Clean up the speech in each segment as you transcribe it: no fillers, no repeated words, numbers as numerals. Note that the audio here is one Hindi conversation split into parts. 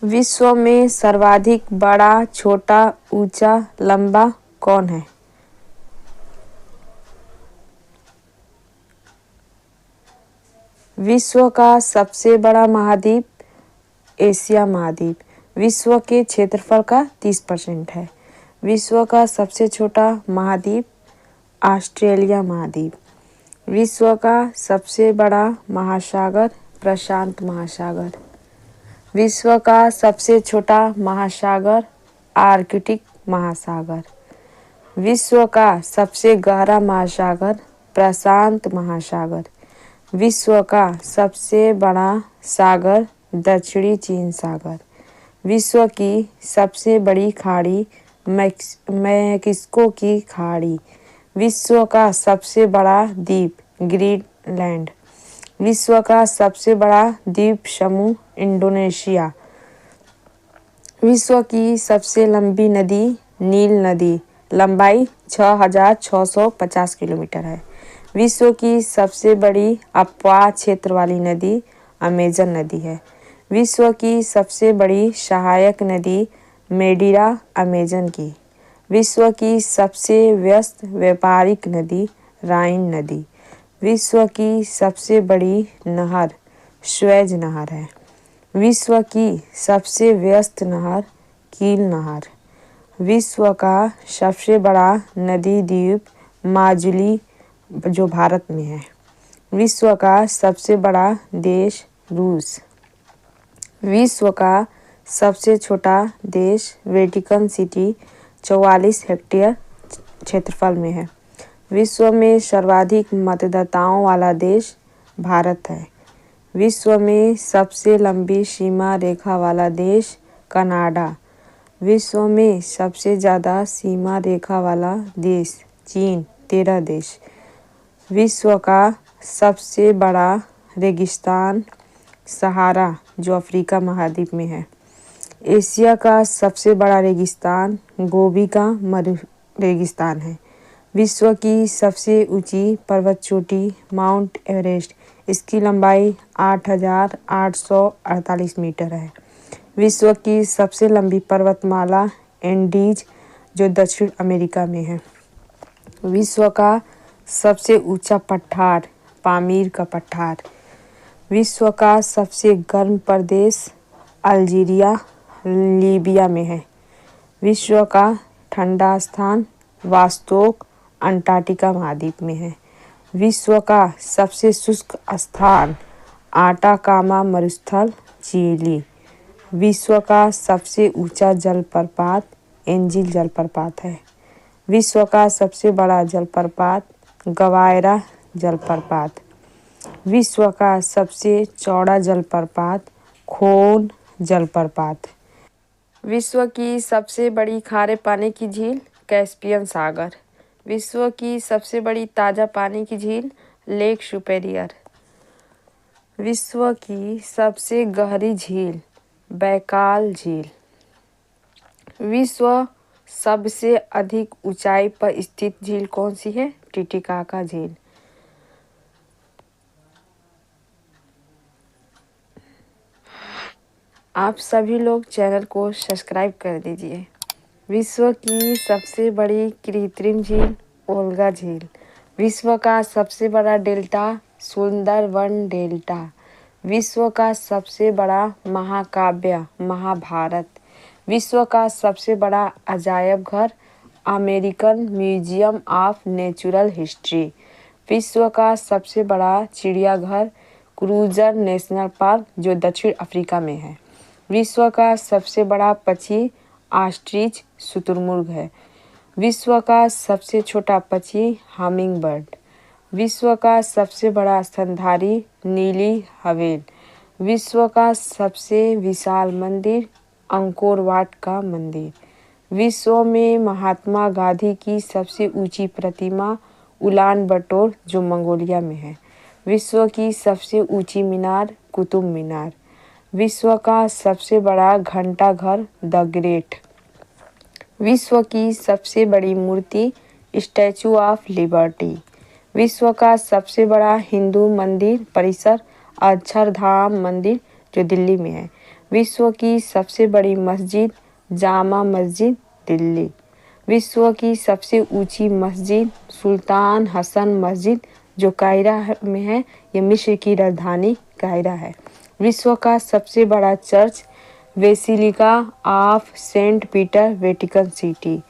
विश्व में सर्वाधिक बड़ा, छोटा, ऊंचा, लंबा कौन है? विश्व का सबसे बड़ा महाद्वीप एशिया महाद्वीप। विश्व के क्षेत्रफल का 30% है। विश्व का सबसे छोटा महाद्वीप ऑस्ट्रेलिया महाद्वीप। विश्व का सबसे बड़ा महासागर प्रशांत महासागर। विश्व का सबसे छोटा महासागर आर्कटिक महासागर। विश्व का सबसे गहरा महासागर प्रशांत महासागर। विश्व का सबसे बड़ा सागर दक्षिणी चीन सागर। विश्व की सबसे बड़ी खाड़ी मैक्सिको की खाड़ी। विश्व का सबसे बड़ा द्वीप ग्रीनलैंड। विश्व का सबसे बड़ा द्वीप समूह इंडोनेशिया। विश्व की सबसे लंबी नदी नील नदी, लंबाई 6,650 किलोमीटर है। विश्व की सबसे बड़ी अपवाह क्षेत्र वाली नदी अमेजन नदी है। विश्व की सबसे बड़ी सहायक नदी मेडिरा अमेजन की। विश्व की सबसे व्यस्त व्यापारिक नदी राइन नदी। विश्व की सबसे बड़ी नहर स्वेज नहर है। विश्व की सबसे व्यस्त नहर कील नहर। विश्व का सबसे बड़ा नदी द्वीप माजुली जो भारत में है। विश्व का सबसे बड़ा देश रूस। विश्व का सबसे छोटा देश वेटिकन सिटी 44 हेक्टेयर क्षेत्रफल में है। विश्व में सर्वाधिक मतदाताओं वाला देश भारत है। विश्व में सबसे लंबी सीमा रेखा वाला देश कनाडा। विश्व में सबसे ज़्यादा सीमा रेखा वाला देश चीन 13 देश। विश्व का सबसे बड़ा रेगिस्तान सहारा जो अफ्रीका महाद्वीप में है। एशिया का सबसे बड़ा रेगिस्तान गोबी का मरु रेगिस्तान है। विश्व की सबसे ऊंची पर्वत चोटी माउंट एवरेस्ट। इसकी लंबाई 8,848 मीटर है। विश्व की सबसे लंबी पर्वतमाला एंडीज जो दक्षिण अमेरिका में है। विश्व का सबसे ऊंचा पठार पामीर का पठार। विश्व का सबसे गर्म प्रदेश अल्जीरिया लीबिया में है। विश्व का ठंडा स्थान वास्तोक अंटार्कटिका महाद्वीप में है। विश्व का सबसे शुष्क स्थान आटाकामा मरुस्थल चिली। विश्व का सबसे ऊंचा जलप्रपात एंजिल जलप्रपात है। विश्व का सबसे बड़ा जलप्रपात गवायरा जलप्रपात। विश्व का सबसे चौड़ा जलप्रपात खोन जलप्रपात। विश्व की सबसे बड़ी खारे पानी की झील कैस्पियन सागर। विश्व की सबसे बड़ी ताज़ा पानी की झील लेक सुपेरियर। विश्व की सबसे गहरी झील बैकाल झील। विश्व सबसे अधिक ऊंचाई पर स्थित झील कौन सी है? टिटिकाका झील। आप सभी लोग चैनल को सब्सक्राइब कर दीजिए। विश्व की सबसे बड़ी कृत्रिम झील ओल्गा झील। विश्व का सबसे बड़ा डेल्टा सुंदरवन डेल्टा। विश्व का सबसे बड़ा महाकाव्य महाभारत। विश्व का सबसे बड़ा अजायब घर American museum of natural history. विश्व का सबसे बड़ा चिड़ियाघर क्रूजर नेशनल पार्क जो दक्षिण अफ्रीका में है। विश्व का सबसे बड़ा पक्षी ऑस्ट्रिच शुतुरमुर्ग है। विश्व का सबसे छोटा पक्षी हमिंग बर्ड। विश्व का सबसे बड़ा स्तनधारी नीली हवेल। विश्व का सबसे विशाल मंदिर अंकोर वाट का मंदिर। विश्व में महात्मा गांधी की सबसे ऊंची प्रतिमा उलान बटोर जो मंगोलिया में है। विश्व की सबसे ऊंची मीनार कुतुब मीनार। विश्व का सबसे बड़ा घंटा घर द ग्रेट। विश्व की सबसे बड़ी मूर्ति स्टैचू ऑफ लिबर्टी। विश्व का सबसे बड़ा हिंदू मंदिर परिसर अक्षरधाम मंदिर जो दिल्ली में है। विश्व की सबसे बड़ी मस्जिद जामा मस्जिद दिल्ली। विश्व की सबसे ऊंची मस्जिद सुल्तान हसन मस्जिद जो कायरा में है। ये मिस्र की राजधानी कायरा है। विश्व का सबसे बड़ा church basilica of Saint Peter Vatican City.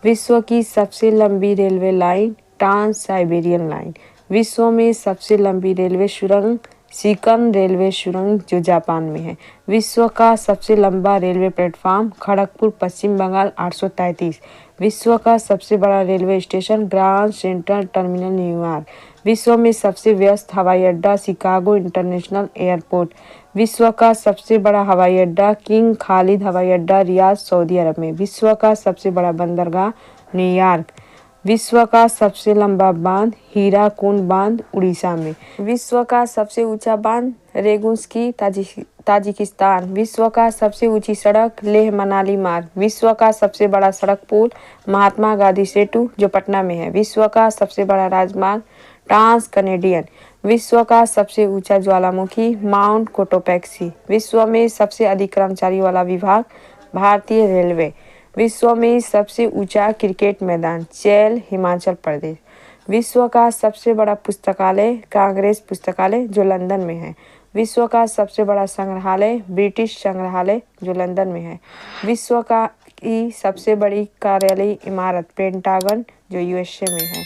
विश्व की सबसे लंबी railway line trans Siberian line. विश्व में सबसे लंबी रेलवे सुरंग सिकन रेलवे सुरंग जो जापान में है। विश्व का सबसे लंबा रेलवे प्लेटफॉर्म खड़गपुर पश्चिम बंगाल 833। विश्व का सबसे बड़ा railway station grand central terminal New York. विश्व में सबसे व्यस्त हवाई अड्डा शिकागो इंटरनेशनल एयरपोर्ट। विश्व का सबसे बड़ा हवाई अड्डा किंग खालिद हवाई अड्डा रियाद सऊदी अरब में। विश्व का सबसे बड़ा बंदरगाह न्यूयॉर्क। विश्व का सबसे लंबा बांध हीराकुंड बांध उड़ीसा में। विश्व का सबसे ऊंचा बांध रेगुंस्की ताजिकिस्तान। विश्व का सबसे ऊंची सड़क लेह मनाली मार्ग। विश्व का सबसे बड़ा सड़क पुल महात्मा गांधी सेतु जो पटना में है। विश्व का सबसे बड़ा राजमार्ग ट्रांस कैनेडियन। विश्व का सबसे ऊंचा ज्वालामुखी माउंट कोटोपैक्सी। विश्व में सबसे अधिक कर्मचारी वाला विभाग भारतीय रेलवे। विश्व में सबसे ऊंचा क्रिकेट मैदान चैल हिमाचल प्रदेश। विश्व का सबसे बड़ा पुस्तकालय कांग्रेस पुस्तकालय जो लंदन में है। विश्व का सबसे बड़ा संग्रहालय ब्रिटिश संग्रहालय जो लंदन में है। विश्व की सबसे बड़ी कार्यालयीय इमारत पेंटागन जो यूएसए में है।